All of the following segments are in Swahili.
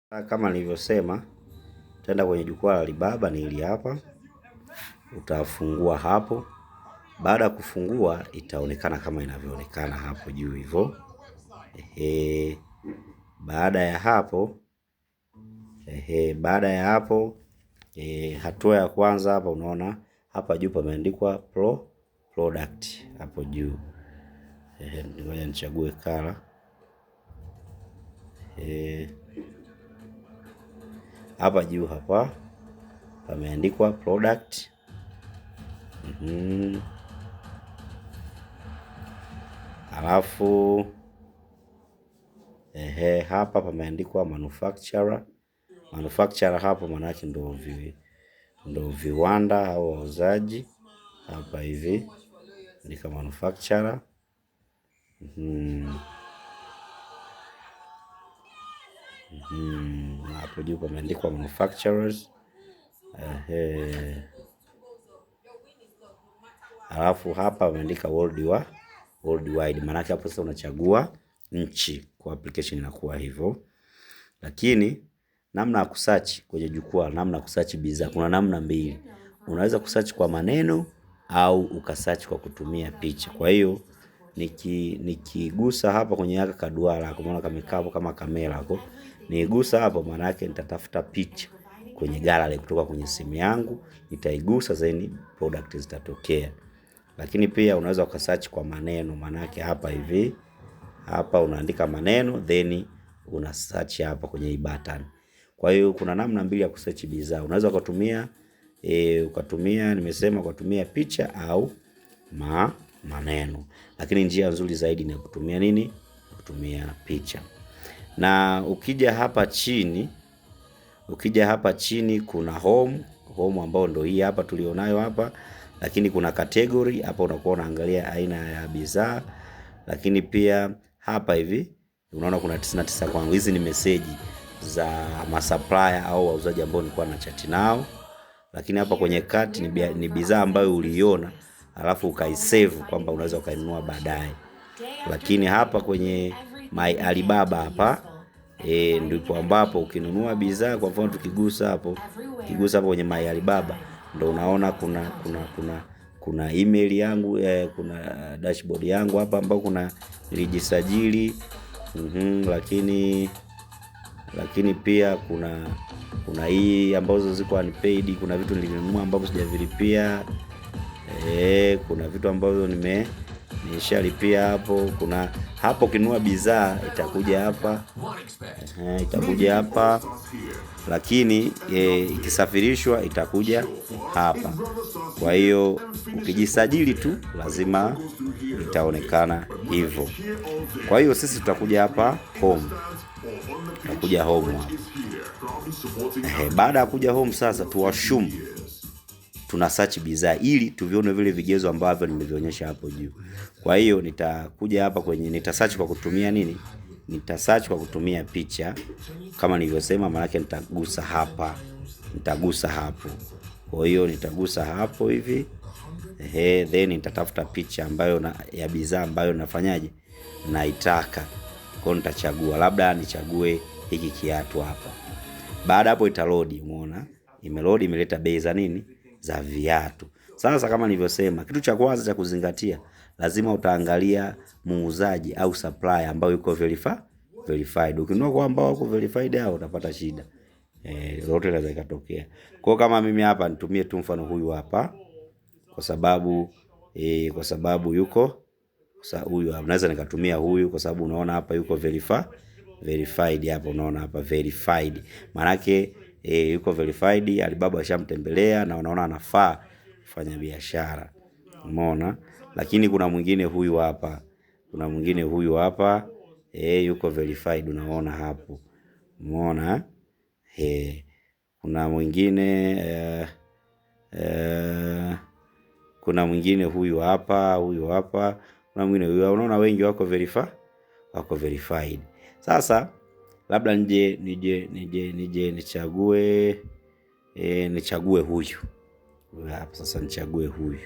Kama nilivyosema, utaenda kwenye jukwaa la Alibaba, ni hili hapa. Utafungua hapo. Baada ya kufungua itaonekana kama inavyoonekana hapo juu hivyo. Baada ya hapo hatua ya kwanza hapa, unaona hapa juu pameandikwa product hapo juu. Ngoja nichague color. Hapa juu hapa pameandikwa product. Alafu hapa pameandikwa manufacturer. Manufacturer hapo maana yake ndo viwanda au wauzaji. Hapa hivi ni kama manufacturer. Hapo juu pameandikwa manufacturers. Alafu hapa pameandika worldwide. Maana yake hapo sasa unachagua nchi, kwa application inakuwa hivyo. Lakini namna ya kusearch kwenye jukwaa, namna ya kusearch bidhaa, kuna namna mbili. Unaweza kusearch kwa maneno au ukasearch kwa kutumia picha. Kwa hiyo nikigusa hapa kwenye haka kaduara, kwa maana kamekaa kama kamera hapo. Nigusa hapo maana yake nitatafuta picha kwenye gallery kutoka kwenye simu yangu, nitaigusa then product zitatokea. Lakini pia unaweza ukasearch kwa maneno, maana yake hapa hivi. Hapa unaandika maneno then una search hapa kwenye hii button. Kwa hiyo kuna namna mbili ya kusearch bidhaa. Unaweza ukatumia nimesema kutumia picha au maneno. Lakini njia nzuri zaidi ni kutumia nini? Kutumia picha. Na ukija hapa chini kuna home ambao ndio hii hapa tulionayo hapa. Lakini kuna category hapa, unakuwa unaangalia aina ya bidhaa. Lakini pia hapa hivi unaona kuna 99 kwangu. Hizi ni message za supplier au wauzaji ambao nilikuwa na chat nao. Lakini hapa kwenye cart ni bidhaa ambayo uliona alafu ukaisave kwamba unaweza ukainunua baadaye. Lakini hapa kwenye My Alibaba hapa ndipo ambapo ukinunua bidhaa, kwa mfano tukigusa hapo kwenye My Alibaba ndio unaona kuna email yangu, kuna dashboard yangu hapa ambao kuna nilijisajili. Lakini pia kuna hii ambazo ziko unpaid, kuna vitu nilinunua ambavyo sijavilipia. Kuna vitu ambavyo nimeshalipia hapo. Kuna hapo ukinunua bidhaa itakuja hapa. Lakini ikisafirishwa itakuja hapa. Kwa hiyo ukijisajili tu lazima itaonekana hivyo. Kwa hiyo sisi tutakuja hapa home. Tutakuja home hapa. Baada ya kuja home sasa tuassume tuna search bidhaa ili tuvione vile vigezo ambavyo nimevionyesha hapo juu. Kwa hiyo nitakuja hapa kwenye nitasearch kwa kutumia nini? Nitasearch kwa kutumia picha kama nilivyosema, maana yake nitagusa hapo. Kwa hiyo nitagusa hapo hivi. Then nitatafuta picha ambayo ya bidhaa ambayo nafanyaje? Naitaka. Kwa hiyo nitachagua, labda nichague hiki kiatu hapa. Baada hapo itaload, umeona? Imeload, imeleta bei za nini? Za viatu. Sasa kama nilivyosema, kitu cha kwanza cha kuzingatia, lazima utaangalia muuzaji au supplier ambao yuko verified. Ukinunua kwa ambao wako verified hao utapata shida. Lolote linaweza ikatokea. Kwa kama mimi hapa nitumie tu mfano huyu hapa kwa sababu yuko huyu hapa, naweza nikatumia huyu kwa sababu unaona hapa yuko verified hapa, unaona hapa verified. Maana yake yuko verified, Alibaba ashamtembelea na unaona anafaa kufanya biashara. Umeona? Lakini kuna mwingine huyu hapa. Yuko verified, unaona hapo. Umeona? Kuna mwingine huyu hapa. Kuna mwingine huyu, unaona wengi wako verified. Sasa labda nichague huyu hapa. Sasa nichague huyu.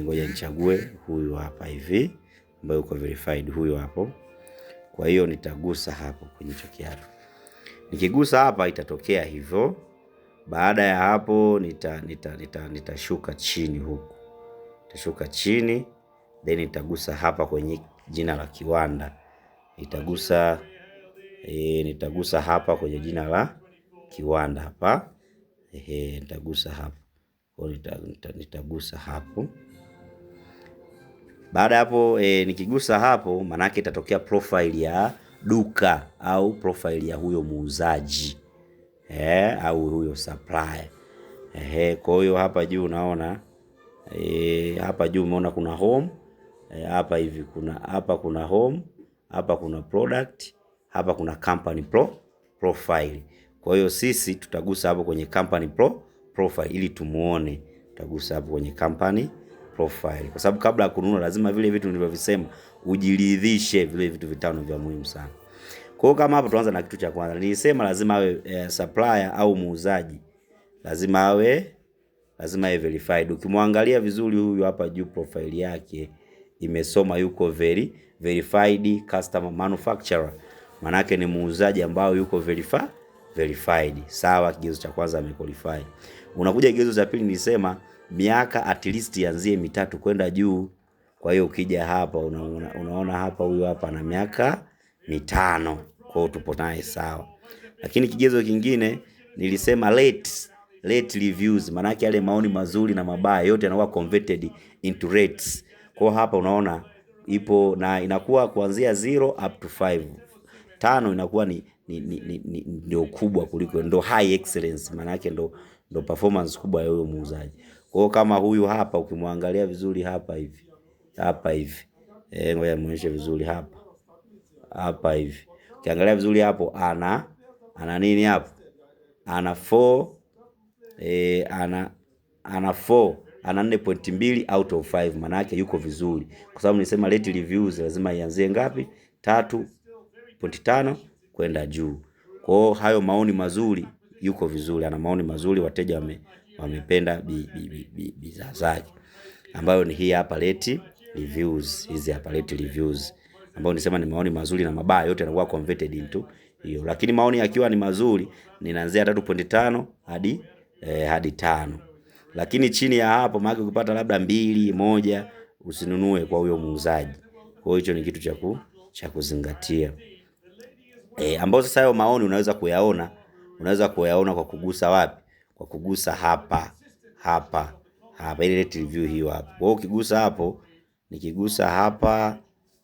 Ngoja nichague huyu hapa hivi ambaye uko verified, huyu hapo. Kwa hiyo nitagusa hapo kwenye kiatu. Nikigusa hapa itatokea hivyo. Baada ya hapo nitashuka chini huku. Nitashuka chini, then nitagusa hapa kwenye jina la kiwanda. Nitagusa hapa kwenye jina la kiwanda hapa. Nitagusa hapa. Nitagusa hapo. Baada hapo nikigusa hapo, manake itatokea profile ya duka au profile ya huyo muuzaji au huyo supplier. Kwa hiyo hapa juu unaona hapa juu umeona kuna home, hapa hivi kuna home, hapa kuna product, hapa kuna company profile. Kwa hiyo sisi tutagusa hapo kwenye company profile ili tumuone. Tutagusa hapo kwenye company profile, kwa sababu kabla ya kununua lazima vile vitu nilivyovisema ujiridhishe, vile vitu vitano vya muhimu sana. Kwa hiyo kama hapo tuanza na kitu cha kwanza. Nilisema lazima awe supplier au muuzaji. Lazima awe verified. Ukimwangalia vizuri huyu hapa juu profile yake imesoma yuko verified customer manufacturer. Manake ni muuzaji ambao yuko verified. Sawa, kigezo cha kwanza amequalify. Unakuja kigezo cha pili, nilisema miaka at least ianzie 3 kwenda juu. Kwa hiyo ukija hapa unaona hapa huyu hapa ana miaka 5. Kwa hiyo tupo naye sawa. Lakini kigezo kingine nilisema late reviews, maana yake yale maoni mazuri na mabaya yote yanakuwa converted into rates. Kwa hapa unaona ipo na inakuwa kuanzia 0 up to 5. 5 inakuwa ni ndio kubwa kuliko, ndio high excellence, maana yake ndio performance kubwa ya huyo muuzaji. Kwa hiyo kama huyu hapa ukimwangalia vizuri hapa hivi. Ngoja muonyeshe vizuri hapa hivi. Ukiangalia vizuri hapo ana nini hapo? Ana 4 ana 4.2 out of 5, maana yake yuko vizuri. Kwa sababu nilisema rate reviews lazima ianzie ngapi? 3.5 kwenda juu. Kwa hiyo hayo maoni mazuri, yuko vizuri, ana maoni mazuri, wateja wamependa bidhaa zake, ambayo ni hii hapa rate reviews. Hizi hapa rate reviews ambayo nisema ni maoni mazuri na mabaya yote yanakuwa converted into hiyo. Lakini maoni yakiwa ni mazuri ninaanzia 3.5 hadi 5. Lakini chini ya hapo, maana ukipata labda 2, 1 usinunue kwa huyo muuzaji. Kwa hiyo hicho ni kitu cha kuzingatia. Ambao sasa hayo maoni unaweza kuyaona kwa kugusa wapi? Kwa kugusa hapa ile rate review hiyo hapo. Kwa hiyo ukigusa hapo, nikigusa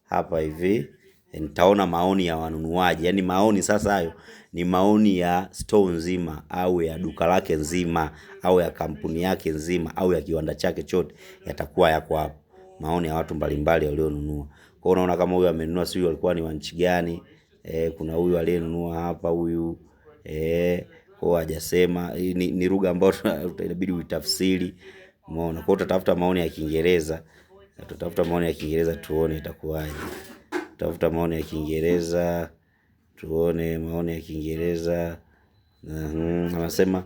hapa hivi nitaona maoni ya wanunuaji. Yaani maoni sasa hayo ni maoni ya store nzima au ya duka lake nzima au ya kampuni yake nzima au ya kiwanda chake chote, yatakuwa yako hapo. Maoni ya watu mbalimbali walionunua. Kwa hiyo unaona kama huyu amenunua, sio alikuwa ni wa nchi gani? Kuna huyu aliyenunua hapa huyu. Kwa hajasema, ni lugha ambayo inabidi uitafsiri. Umeona? Kwa hiyo utatafuta maoni ya Kiingereza. Tuone itakuwaje. Tafuta maoni ya Kiingereza. Tuone maoni ya Kiingereza. Anasema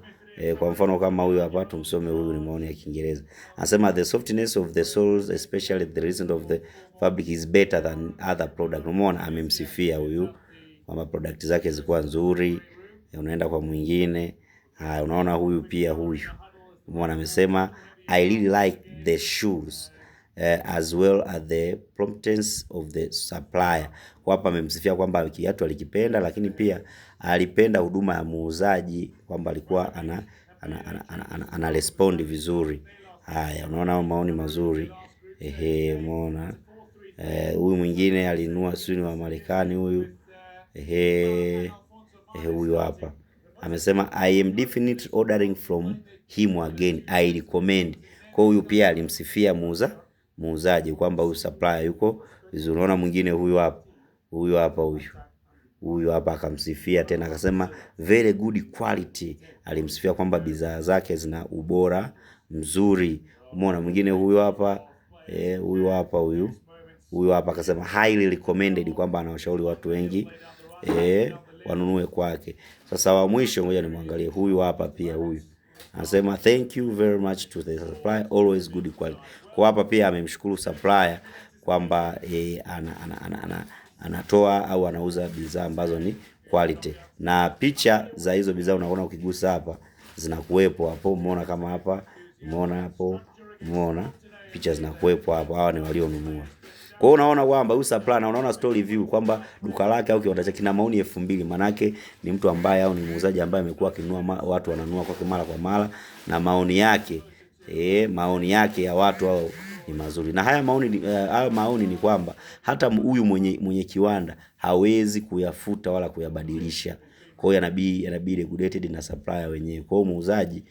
kwa mfano kama huyu hapa, tumsome huyu, ni maoni ya Kiingereza. Anasema the softness of the soles, especially the result of the fabric, is better than other product. Umeona, amemsifia huyu kwamba product zake zilikuwa nzuri. Unaenda kwa mwingine. Unaona huyu pia huyu. Umeona, amesema I really like the shoes as well as the promptness of the supplier. Kwa hapa amemsifia kwamba kiatu alikipenda, lakini pia alipenda huduma ya muuzaji, kwamba alikuwa ana respond vizuri. Haya, unaona maoni mazuri. Umeona. Huyu mwingine alinunua suni wa Marekani huyu. Huyu hapa amesema I am definitely ordering from him again, I recommend. Kwa huyu pia alimsifia muuzaji kwamba huyu supplier yuko vizuri. Unaona mwingine huyu hapa akamsifia tena, akasema very good quality. Alimsifia kwamba bidhaa zake zina ubora mzuri. Umeona mwingine huyu hapa akasema highly recommended, kwamba anawashauri watu wengi wanunue kwake. Sasa wa mwisho, ngoja nimwangalie huyu hapa pia. Huyu anasema thank you very much to the supplier, always good quality. Kwa hapa pia amemshukuru supplier kwamba anatoa au anauza bidhaa ambazo ni quality. Na picha za hizo bidhaa unaona ukigusa hapa zinakuwepo hapo, umeona kama hapa, umeona hapo, umeona picha zinakuwepo hapo, hawa ni walionunua. Kwa hiyo unaona kwamba huyu supplier na unaona story view kwamba duka lake au kiwanda chake kina maoni 2000, manake ni mtu ambaye au ni muuzaji ambaye amekuwa akinunua, watu wananunua kwake mara kwa mara, na maoni yake maoni yake ya watu hao ni mazuri. Na haya maoni ni kwamba hata huyu mwenye kiwanda hawezi kuyafuta wala kuyabadilisha. Kwa hiyo yanabidi regulated na supplier wenyewe. Kwa hiyo muuzaji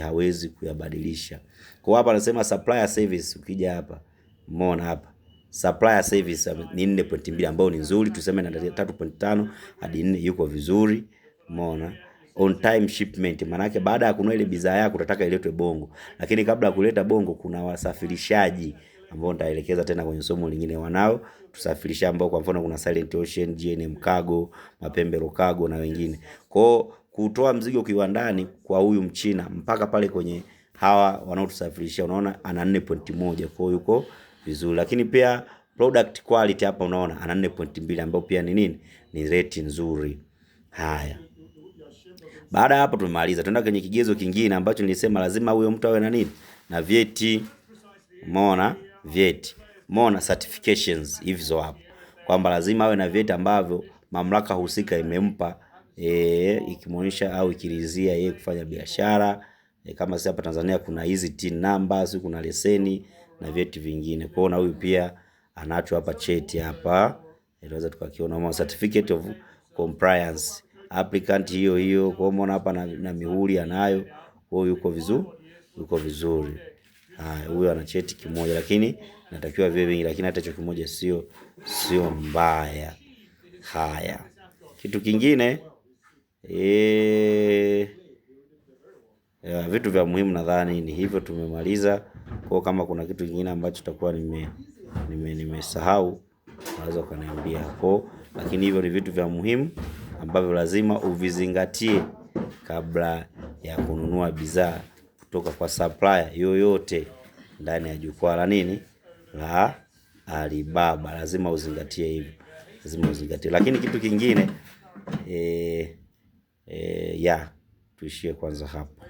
hawezi kuyabadilisha. Kwa hapa anasema supplier service, ukija hapa umeona hapa supplier service ni 4.2 ambao ni nzuri, tuseme na 3.5 hadi 4 yuko vizuri, umeona. On time shipment, manake baada ya kununua ile bidhaa yako utataka iletwe Bongo, lakini kabla ya kuleta Bongo kuna wasafirishaji ambao nitaelekeza tena kwenye somo lingine, wanao tusafirisha ambao kwa mfano kuna Silent Ocean, GNM Cargo, Mapembero Cargo na wengine. Kwa kutoa mzigo kiwandani kwa huyu Mchina mpaka pale kwenye hawa wanaotusafirisha, unaona ana 4.1, kwa yuko vizuri. Lakini pia product quality hapa unaona ana 4.2 ambao pia ni nini? Ni rate nzuri. Haya. Baada hapo tumemaliza. Tunaenda kwenye kigezo kingine ambacho nilisema lazima huyo mtu awe na nini? Na vyeti. Umeona? Vyeti. Umeona certifications hizo hapo. Kwamba lazima awe na vyeti ambavyo mamlaka husika imempa ikimuonyesha au ikiridhia yeye kufanya biashara. Kama sisi hapa Tanzania kuna hizi TIN numbers, kuna leseni na vyeti vingine. Kwa hiyo na huyu pia anacho hapa cheti hapa. Tunaweza tukakiona certificate of compliance. Applicant hiyo. Kwa umeona hapa na mihuri anayo. Huyo yuko vizuri, yuko vizuri. Haya, huyo ana cheti kimoja lakini natakiwa viwe vingi, lakini hata hicho kimoja sio mbaya. Haya. Kitu kingine vitu vya muhimu nadhani ni hivyo tumemaliza. Kwa kama kuna kitu kingine ambacho tutakuwa nimesahau unaweza kuniambia hapo, lakini hivyo ni vitu vya muhimu ambavyo lazima uvizingatie kabla ya kununua bidhaa kutoka kwa supplier yoyote ndani ya jukwaa la nini la Alibaba. Lazima uzingatie hivyo, lazima uzingatie. Lakini kitu kingine tuishie kwanza hapo.